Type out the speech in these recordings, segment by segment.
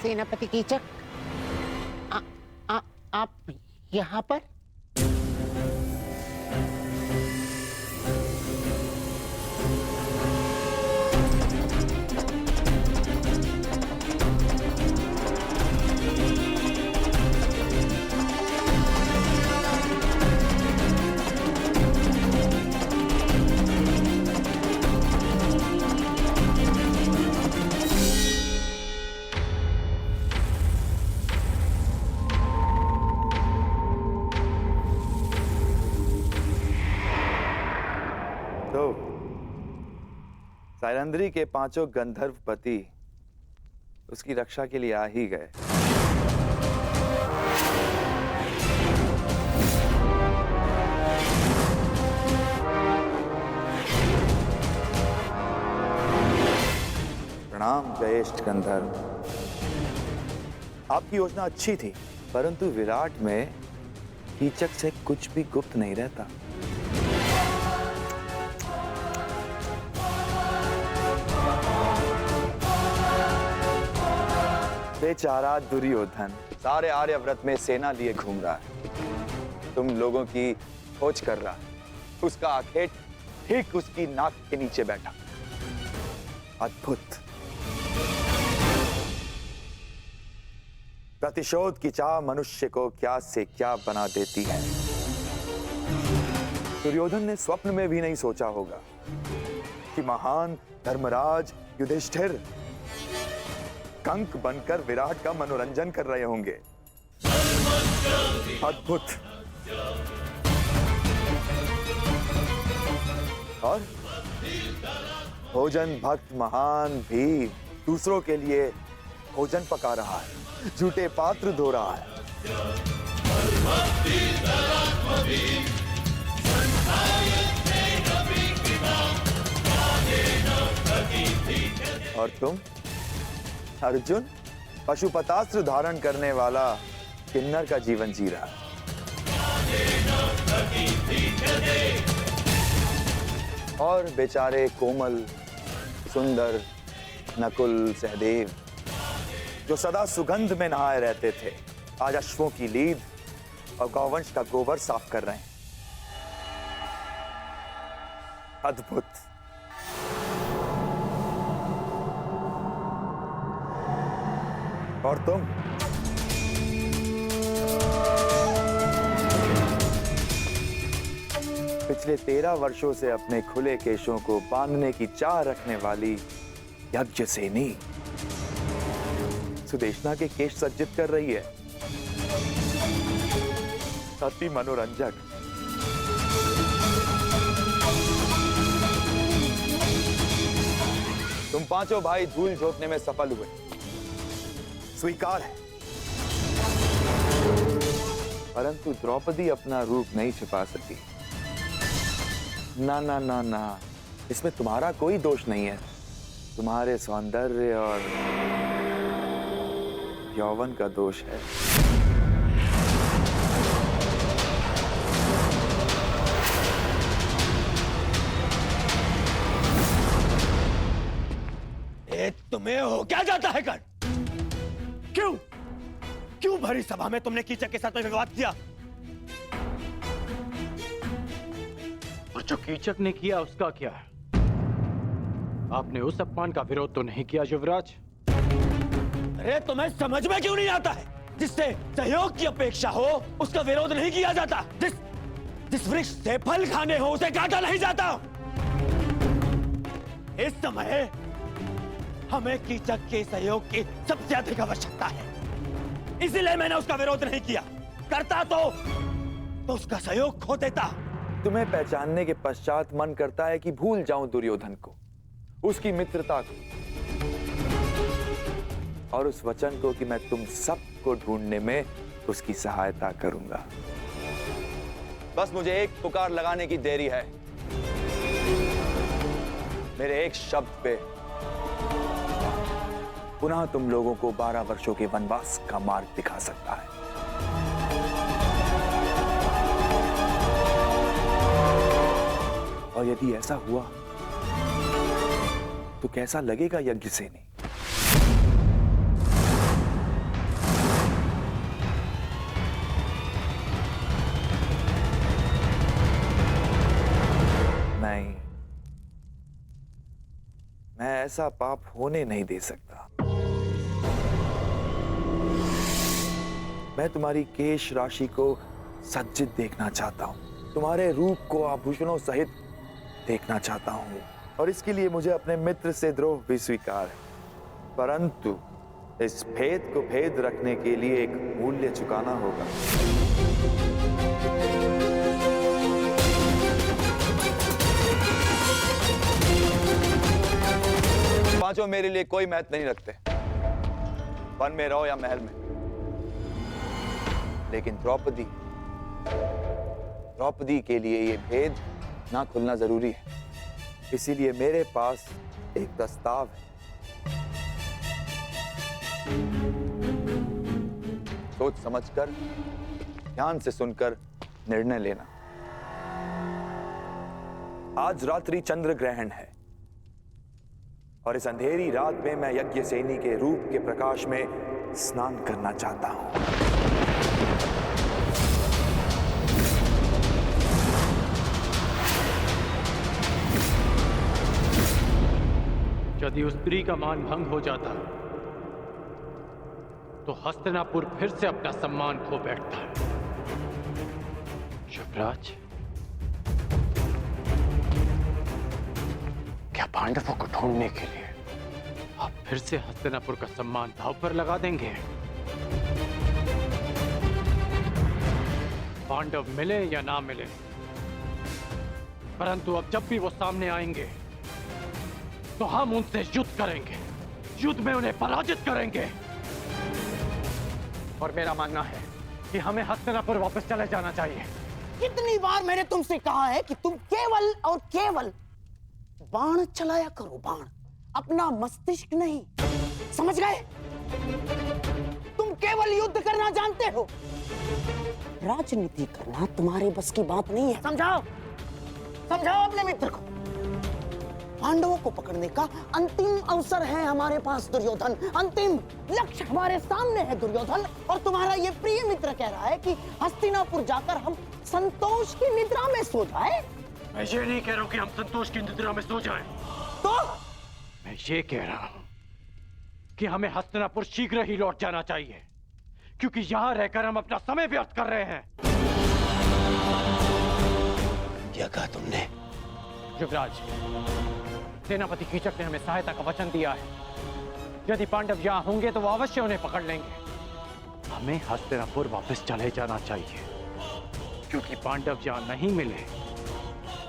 सेनापति कीचक, आप यहाँ पर? सायरंध्री के 5 गंधर्व पति उसकी रक्षा के लिए आ ही गए। प्रणाम ज्येष्ठ गंधर्व। आपकी योजना अच्छी थी, परंतु विराट में कीचक से कुछ भी गुप्त नहीं रहता। बेचारा दुर्योधन सारे आर्यव्रत में सेना लिए घूम रहा है, तुम लोगों की खोज कर रहा है। उसका आखेट ठीक उसकी नाक के नीचे बैठा। अद्भुत। प्रतिशोध की चाह मनुष्य को क्या से क्या बना देती है। दुर्योधन ने स्वप्न में भी नहीं सोचा होगा कि महान धर्मराज युधिष्ठिर कंक बनकर विराट का मनोरंजन कर रहे होंगे। अद्भुत। और भोजन भक्त महान भी दूसरों के लिए भोजन पका रहा है, झूठे पात्र धो रहा है। और तुम अर्जुन पशुपतास्त्र धारण करने वाला किन्नर का जीवन जी रहा है। और बेचारे कोमल सुंदर नकुल सहदेव जो सदा सुगंध में नहाए रहते थे, आज अश्वों की लीद और गौवंश का गोबर साफ कर रहे हैं। अद्भुत। और तुम पिछले 13 वर्षों से अपने खुले केशों को बांधने की चाह रखने वाली यज्ञसेनी सुदेशना के केश सज्जित कर रही है। अति मनोरंजक। तुम पांचों भाई धूल झोंकने में सफल हुए, स्वीकार है, परंतु द्रौपदी अपना रूप नहीं छिपा सकी। ना ना ना ना, इसमें तुम्हारा कोई दोष नहीं है, तुम्हारे सौंदर्य और यौवन का दोष है। तुम्हें हो क्या जाता है कर? क्यों भरी सभा में तुमने कीचक के साथ में विवाद किया? और जो कीचक ने किया उसका क्या? आपने उस अपमान का विरोध तो नहीं किया युवराज? अरे तुम्हें समझ में क्यों नहीं आता है? जिससे सहयोग की अपेक्षा हो उसका विरोध नहीं किया जाता। जिस वृक्ष से फल खाने हो उसे काटा नहीं जाता। इस समय हमें कीचक के सहयोग की सबसे अधिक आवश्यकता है, इसीलिए मैंने उसका विरोध नहीं किया। करता तो उसका सहयोग खो देता। तुम्हें पहचानने के पश्चात मन करता है कि भूल जाऊं दुर्योधन को, उसकी मित्रता को और उस वचन को कि मैं तुम सबको ढूंढने में उसकी सहायता करूंगा। बस मुझे एक पुकार लगाने की देरी है। मेरे एक शब्द पे पुनः तुम लोगों को 12 वर्षों के वनवास का मार्ग दिखा सकता है। और यदि ऐसा हुआ तो कैसा लगेगा यज्ञसेनी? ऐसा पाप होने नहीं दे सकता। मैं तुम्हारी केश राशि को सज्जित देखना चाहता हूं, तुम्हारे रूप को आभूषणों सहित देखना चाहता हूं, और इसके लिए मुझे अपने मित्र से द्रोह भी स्वीकार है। परंतु इस भेद को भेद रखने के लिए एक मूल्य चुकाना होगा। पांचों मेरे लिए कोई महत्व नहीं रखते, वन में रहो या महल में। लेकिन द्रौपदी के लिए ये भेद ना खुलना जरूरी है। इसीलिए मेरे पास एक प्रस्ताव है। सोच समझकर, ध्यान से सुनकर निर्णय लेना। आज रात्रि चंद्र ग्रहण है और इस अंधेरी रात में मैं यज्ञसेनी के रूप के प्रकाश में स्नान करना चाहता हूं। यदि उस स्त्री का मान भंग हो जाता तो हस्तिनापुर फिर से अपना सम्मान खो बैठता है। युवराज, क्या पांडवों को ढूंढने के लिए आप फिर से हस्तिनापुर का सम्मान दांव पर लगा देंगे? पांडव मिले या ना मिले, परंतु अब जब भी वो सामने आएंगे तो हम उनसे युद्ध करेंगे, युद्ध में उन्हें पराजित करेंगे। और मेरा मानना है कि हमें हस्तिनापुर वापस चले जाना चाहिए। कितनी बार मैंने तुमसे कहा है कि तुम केवल और केवल बाण चलाया करो, बाण, अपना मस्तिष्क नहीं। समझ गए? तुम केवल युद्ध करना जानते हो, राजनीति करना तुम्हारे बस की बात नहीं है। समझाओ, समझाओ अपने मित्र को। पांडवों को पकड़ने का अंतिम अवसर है हमारे पास दुर्योधन, अंतिम लक्ष्य हमारे सामने है दुर्योधन। और तुम्हारा ये प्रिय मित्र कह रहा है कि हस्तिनापुर जाकर हम संतोष की निद्रा में सो जाए। मैं ये नहीं कह रहा हूं कि हम संतोष की निद्रा में सो जाएं। तो मैं ये कह रहा हूं कि हमें हस्तिनापुर शीघ्र ही लौट जाना चाहिए, क्योंकि यहां रहकर हम अपना समय व्यर्थ कर रहे हैं। क्या कहा तुमने? युवराज, सेनापति कीचक ने हमें सहायता का वचन दिया है। यदि पांडव यहां होंगे तो वो अवश्य उन्हें पकड़ लेंगे। हमें हस्तिनापुर वापस चले जाना चाहिए, क्योंकि पांडव यहां नहीं मिले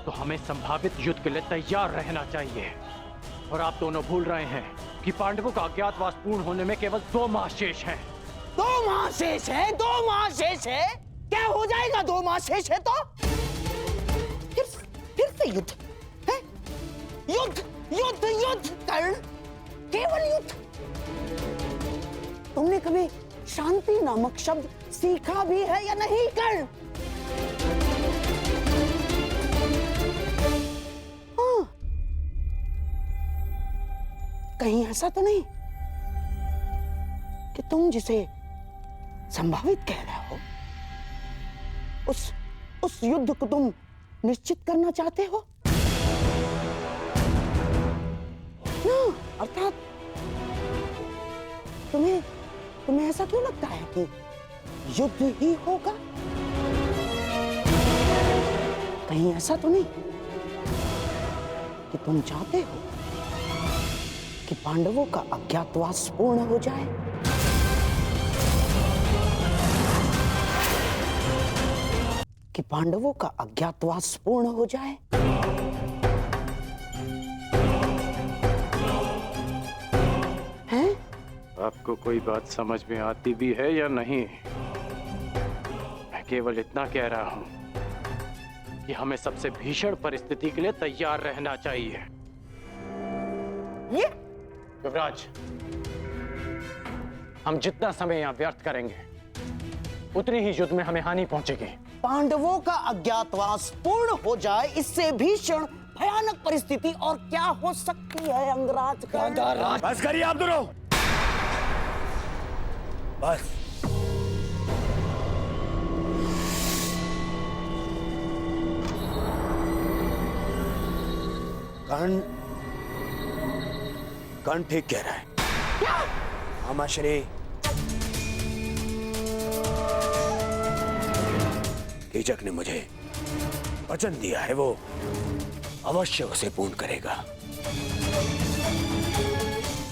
तो हमें संभावित युद्ध के लिए तैयार रहना चाहिए। और आप दोनों भूल रहे हैं कि पांडवों का अज्ञातवास पूर्ण होने में केवल 2 माह शेष हैं। 2 माह शेष है? 2 माह शेष है? क्या हो जाएगा 2 माह शेष है तो? फिर से युद्ध है? युद्ध युद्ध युद्ध कर्ण, केवल युद्ध। तुमने कभी शांति नामक शब्द सीखा भी है या नहीं कर्ण? हाँ, कहीं ऐसा तो नहीं कि तुम जिसे संभावित कह रहे हो उस युद्ध को तुम निश्चित करना चाहते हो ना? अर्थात तुम्हें ऐसा क्यों लगता है कि युद्ध ही होगा? कहीं ऐसा तो नहीं कि तुम चाहते हो कि पांडवों का अज्ञातवास पूर्ण हो जाए? कि पांडवों का अज्ञातवास पूर्ण हो जाए? हैं? आपको कोई बात समझ में आती भी है या नहीं? मैं केवल इतना कह रहा हूं कि हमें सबसे भीषण परिस्थिति के लिए तैयार रहना चाहिए। ये युवराज, हम जितना समय यहां व्यर्थ करेंगे उतनी ही युद्ध में हमें हानि पहुंचेगी। पांडवों का अज्ञातवास पूर्ण हो जाए, इससे भीषण भयानक परिस्थिति और क्या हो सकती है अंगराज? बस करिए आप दोनों, बस। कर्ण, कर्ण ठीक कह रहा है। क्या? मामाश्री, कीचक ने मुझे वचन दिया है, वो अवश्य उसे पूर्ण करेगा।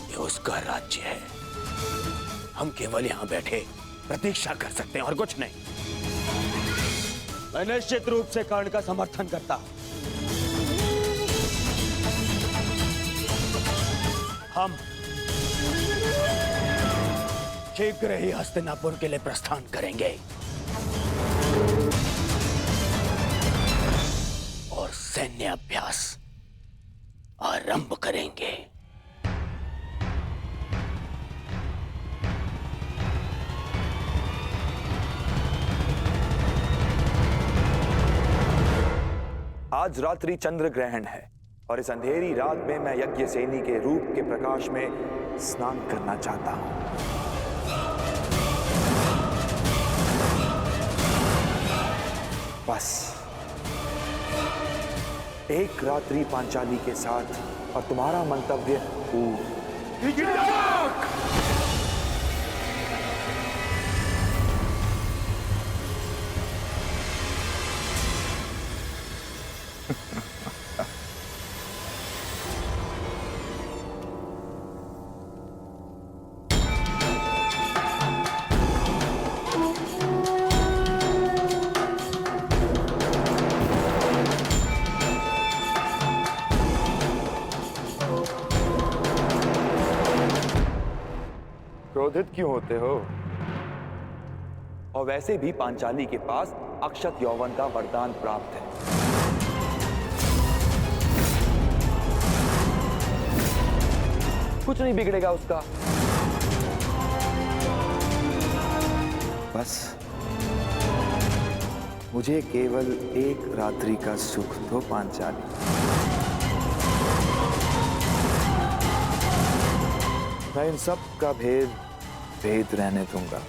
ये उसका राज्य है, हम केवल यहां बैठे प्रतीक्षा कर सकते हैं और कुछ नहीं। मैं निश्चित रूप से कर्ण का समर्थन करता हूं। हम शीघ्र ही हस्तिनापुर के लिए प्रस्थान करेंगे और सैन्य अभ्यास आरंभ करेंगे। आज रात्रि चंद्र ग्रहण है और इस अंधेरी रात में मैं यज्ञ सेनी के रूप के प्रकाश में स्नान करना चाहता हूं। बस एक रात्रि पांचाली के साथ और तुम्हारा मंतव्य पूर्ण। क्रोधित क्यों होते हो? और वैसे भी पांचाली के पास अक्षत यौवन का वरदान प्राप्त है। कुछ नहीं बिगड़ेगा उसका। बस मुझे केवल एक रात्रि का सुख दो पांचाली। मैं इन सब का भेद रहने दूंगा।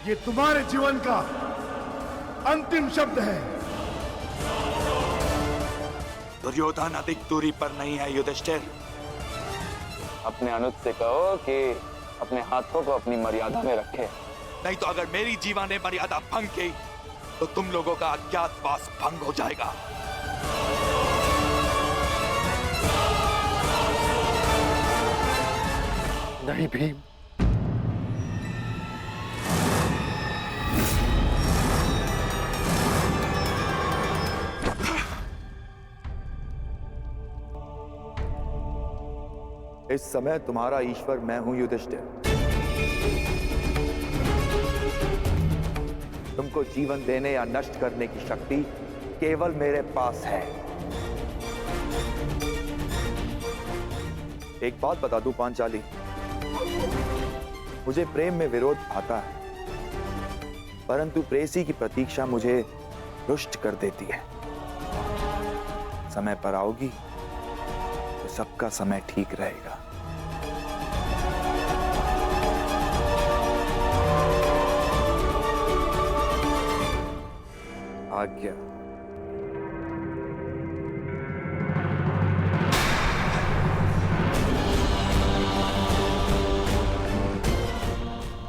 ये तुम्हारे जीवन का अंतिम शब्द है। दुर्योधन अधिक दूरी पर नहीं है युधिष्ठिर। अपने अनुज से कहो कि अपने हाथों को अपनी मर्यादा में रखे। नहीं तो अगर मेरी जीवा ने मर्यादा भंग की तो तुम लोगों का अज्ञातवास भंग हो जाएगा। नहीं भीम, इस समय तुम्हारा ईश्वर मैं हूं युधिष्ठिर। तुमको जीवन देने या नष्ट करने की शक्ति केवल मेरे पास है। एक बात बता दूं पांचाली, मुझे प्रेम में विरोध आता है, परंतु प्रेसी की प्रतीक्षा मुझे रुष्ट कर देती है। समय पर आओगी तो सबका समय ठीक रहेगा। आज्ञा।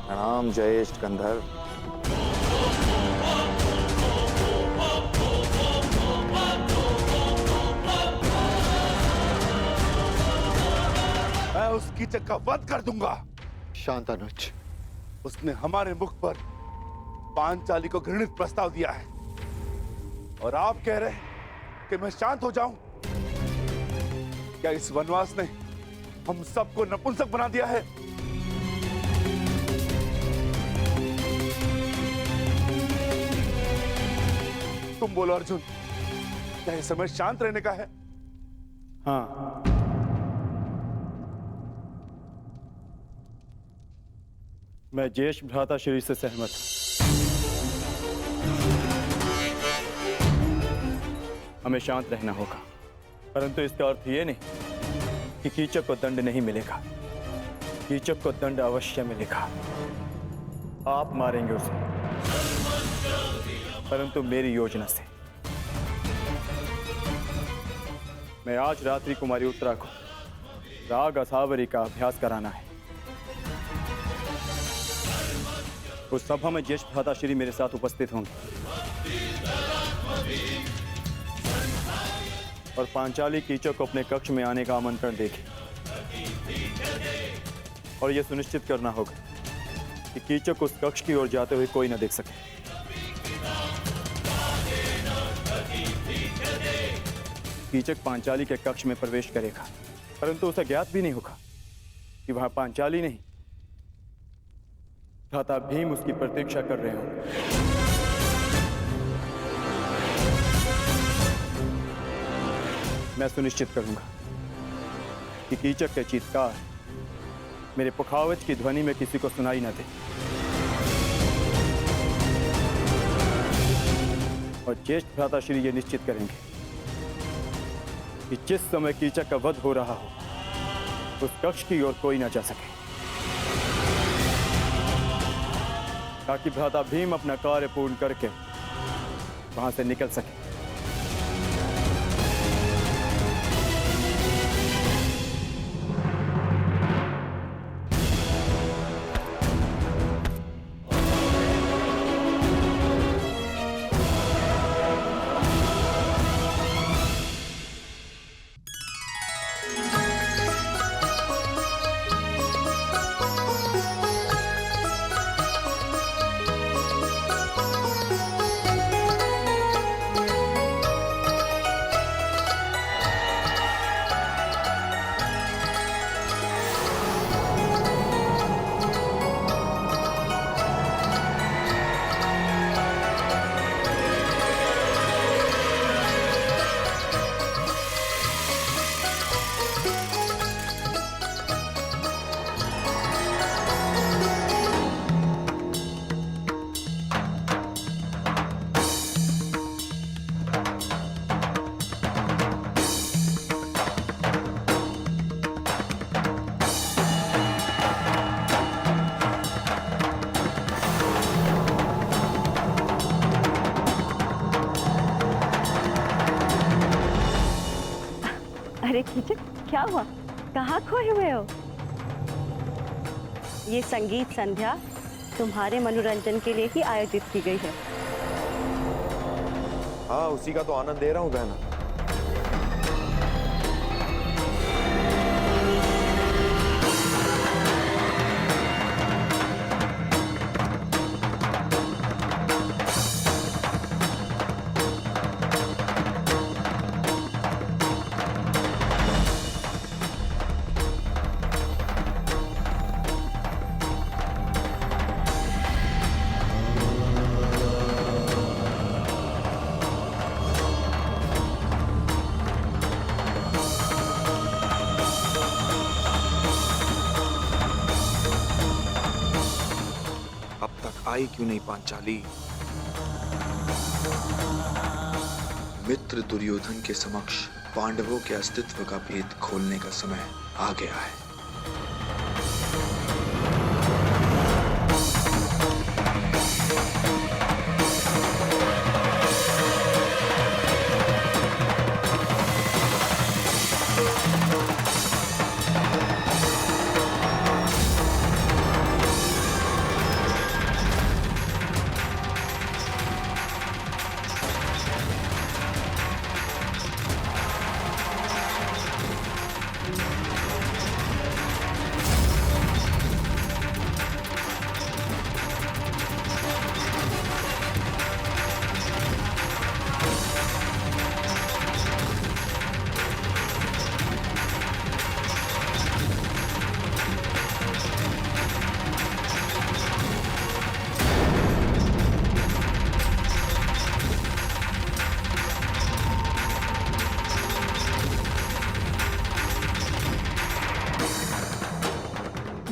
प्रणाम जयेष्ठ गंधर्व। मैं उस कीचक का वध कर दूंगा। शांत अनुज। उसने हमारे मुख पर पांचाली को घृणित प्रस्ताव दिया है और आप कह रहे हैं कि मैं शांत हो जाऊं? क्या इस वनवास ने हम सबको नपुंसक बना दिया है? तुम बोलो अर्जुन, क्या इस समय शांत रहने का है? हाँ, मैं ज्येष्ठ भ्राता श्री से सहमत हूं। हमें शांत रहना होगा, परंतु इसका अर्थ ये नहीं कि कीचक को दंड नहीं मिलेगा। कीचक को दंड अवश्य मिलेगा। आप मारेंगे उसे, परंतु मेरी योजना से। मैं आज रात्रि कुमारी उत्तरा को राग असावरी का अभ्यास कराना है। उस सभा में ज्येष्ठ भ्राता श्री मेरे साथ उपस्थित होंगे और पांचाली कीचक को अपने कक्ष में आने का आमंत्रण देगी। और यह सुनिश्चित करना होगा कि कीचक उस कक्ष की ओर जाते हुए कोई न देख सके। कीचक पांचाली के कक्ष में प्रवेश करेगा, परंतु उसे ज्ञात भी नहीं होगा कि वहां पांचाली नहीं, भ्राता भीम उसकी प्रतीक्षा कर रहे होंगे। मैं सुनिश्चित करूंगा कि कीचक के चीत्कार मेरे पुखावज की ध्वनि में किसी को सुनाई न दे। और ज्येष्ठ भ्राता श्री ये निश्चित करेंगे कि जिस समय कीचक का वध हो रहा हो उस कक्ष की ओर कोई न जा सके, ताकि भ्राता भीम अपना कार्य पूर्ण करके वहां से निकल सके। अरे कीचक, क्या हुआ? कहाँ खोए हुए हो? ये संगीत संध्या तुम्हारे मनोरंजन के लिए ही आयोजित की गई है। हाँ, उसी का तो आनंद ले रहा हूँ बहना। आई क्यों नहीं पांचाली? मित्र दुर्योधन के समक्ष पांडवों के अस्तित्व का भेद खोलने का समय आ गया है।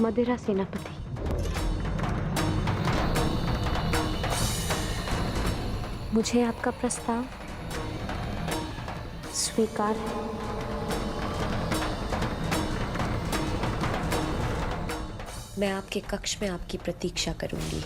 मदिरा सेनापति, मुझे आपका प्रस्ताव स्वीकार है। मैं आपके कक्ष में आपकी प्रतीक्षा करूंगी।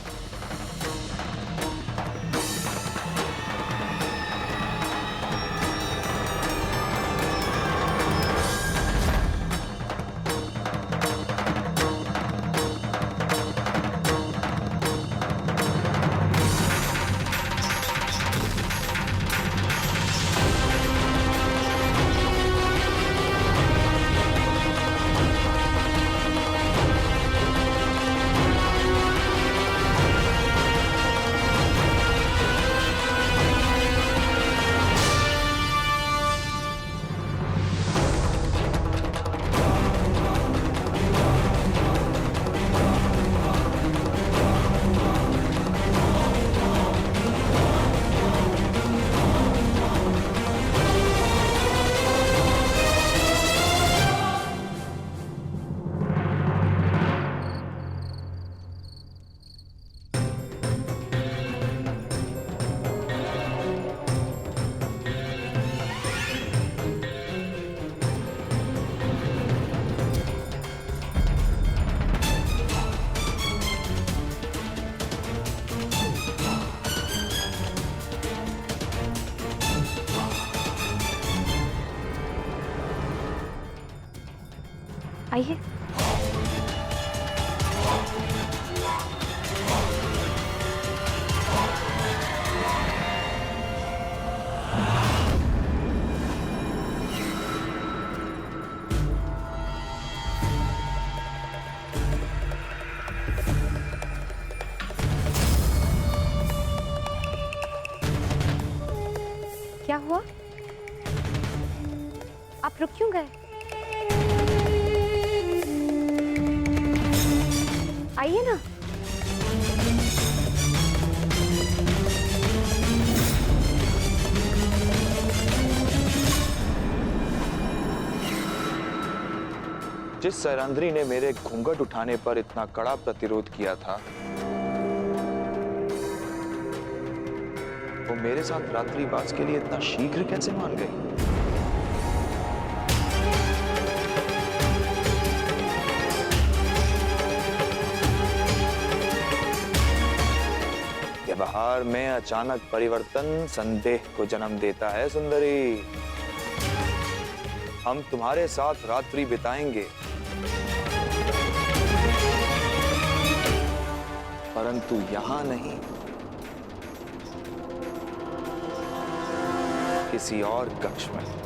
आइए। क्या हुआ? आप रुक क्यों गए? आइए ना। जिस सैरंध्री ने मेरे घूंघट उठाने पर इतना कड़ा प्रतिरोध किया था, वो मेरे साथ रात्रिवास के लिए इतना शीघ्र कैसे मान गई? व्यवहार में अचानक परिवर्तन संदेह को जन्म देता है सुंदरी। हम तुम्हारे साथ रात्रि बिताएंगे, परंतु यहां नहीं, किसी और कक्ष में।